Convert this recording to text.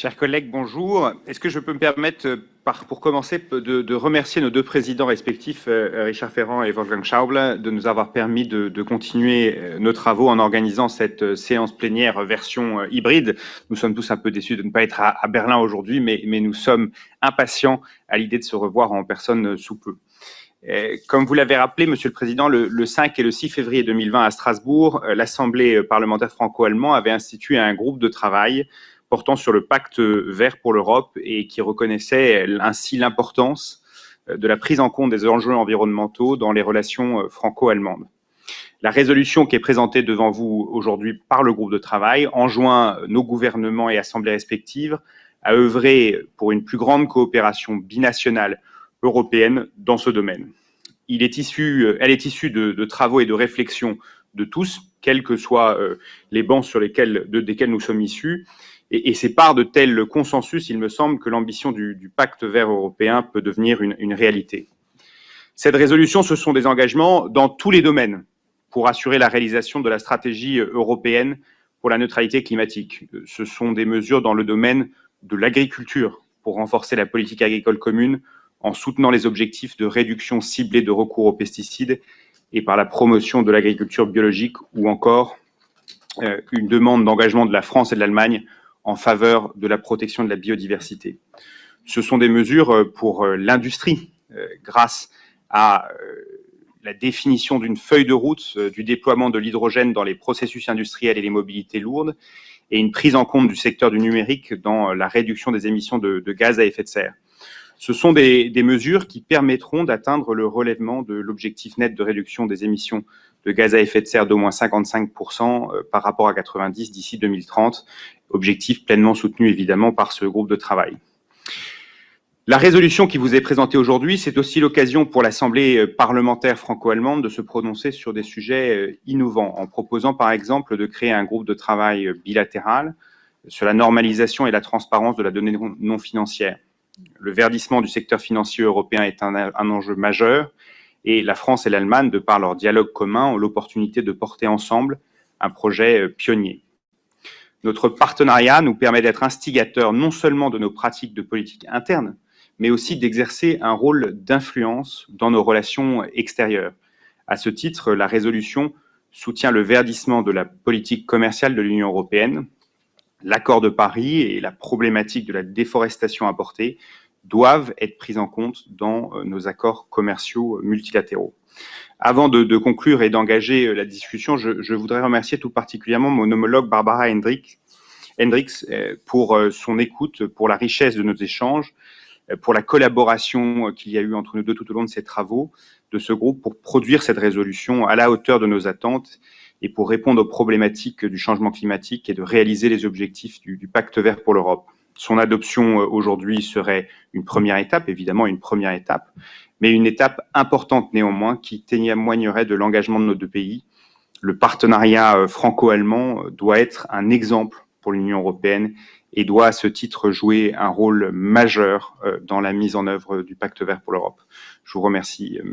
Chers collègues, bonjour. Est-ce que je peux me permettre, pour commencer, de remercier nos deux présidents respectifs, Richard Ferrand et Wolfgang Schäuble, de nous avoir permis de continuer nos travaux en organisant cette séance plénière version hybride. Nous sommes tous un peu déçus de ne pas être à Berlin aujourd'hui, mais nous sommes impatients à l'idée de se revoir en personne sous peu. Comme vous l'avez rappelé, Monsieur le Président, le 5 et le 6 février 2020 à Strasbourg, l'Assemblée parlementaire franco-allemande avait institué un groupe de travail portant sur le pacte vert pour l'Europe et qui reconnaissait ainsi l'importance de la prise en compte des enjeux environnementaux dans les relations franco-allemandes. La résolution qui est présentée devant vous aujourd'hui par le groupe de travail enjoint nos gouvernements et assemblées respectives à œuvrer pour une plus grande coopération binationale européenne dans ce domaine. Elle est issue de travaux et de réflexions de tous, quels que soient les bancs desquels nous sommes issus, et c'est par de tels consensus, il me semble, que l'ambition du pacte vert européen peut devenir une réalité. Cette résolution, ce sont des engagements dans tous les domaines pour assurer la réalisation de la stratégie européenne pour la neutralité climatique. Ce sont des mesures dans le domaine de l'agriculture pour renforcer la politique agricole commune en soutenant les objectifs de réduction ciblée de recours aux pesticides et par la promotion de l'agriculture biologique, ou encore une demande d'engagement de la France et de l'Allemagne en faveur de la protection de la biodiversité. Ce sont des mesures pour l'industrie, grâce à la définition d'une feuille de route du déploiement de l'hydrogène dans les processus industriels et les mobilités lourdes, et une prise en compte du secteur du numérique dans la réduction des émissions de gaz à effet de serre. Ce sont des mesures qui permettront d'atteindre le relèvement de l'objectif net de réduction des émissions de gaz à effet de serre d'au moins 55% par rapport à 90 d'ici 2030, objectif pleinement soutenu évidemment par ce groupe de travail. La résolution qui vous est présentée aujourd'hui, c'est aussi l'occasion pour l'Assemblée parlementaire franco-allemande de se prononcer sur des sujets innovants, en proposant par exemple de créer un groupe de travail bilatéral sur la normalisation et la transparence de la donnée non financière. Le verdissement du secteur financier européen est un enjeu majeur, et la France et l'Allemagne, de par leur dialogue commun, ont l'opportunité de porter ensemble un projet pionnier. Notre partenariat nous permet d'être instigateurs non seulement de nos pratiques de politique interne, mais aussi d'exercer un rôle d'influence dans nos relations extérieures. À ce titre, la résolution soutient le verdissement de la politique commerciale de l'Union européenne. L'accord de Paris et la problématique de la déforestation importée doivent être prises en compte dans nos accords commerciaux multilatéraux. Avant de conclure et d'engager la discussion, je voudrais remercier tout particulièrement mon homologue Barbara Hendricks pour son écoute, pour la richesse de nos échanges, pour la collaboration qu'il y a eu entre nous deux tout au long de ces travaux de ce groupe pour produire cette résolution à la hauteur de nos attentes et pour répondre aux problématiques du changement climatique et de réaliser les objectifs du pacte vert pour l'Europe. Son adoption aujourd'hui serait une première étape, évidemment une première étape, mais une étape importante néanmoins qui témoignerait de l'engagement de nos deux pays. Le partenariat franco-allemand doit être un exemple pour l'Union européenne et doit à ce titre jouer un rôle majeur dans la mise en œuvre du pacte vert pour l'Europe. Je vous remercie.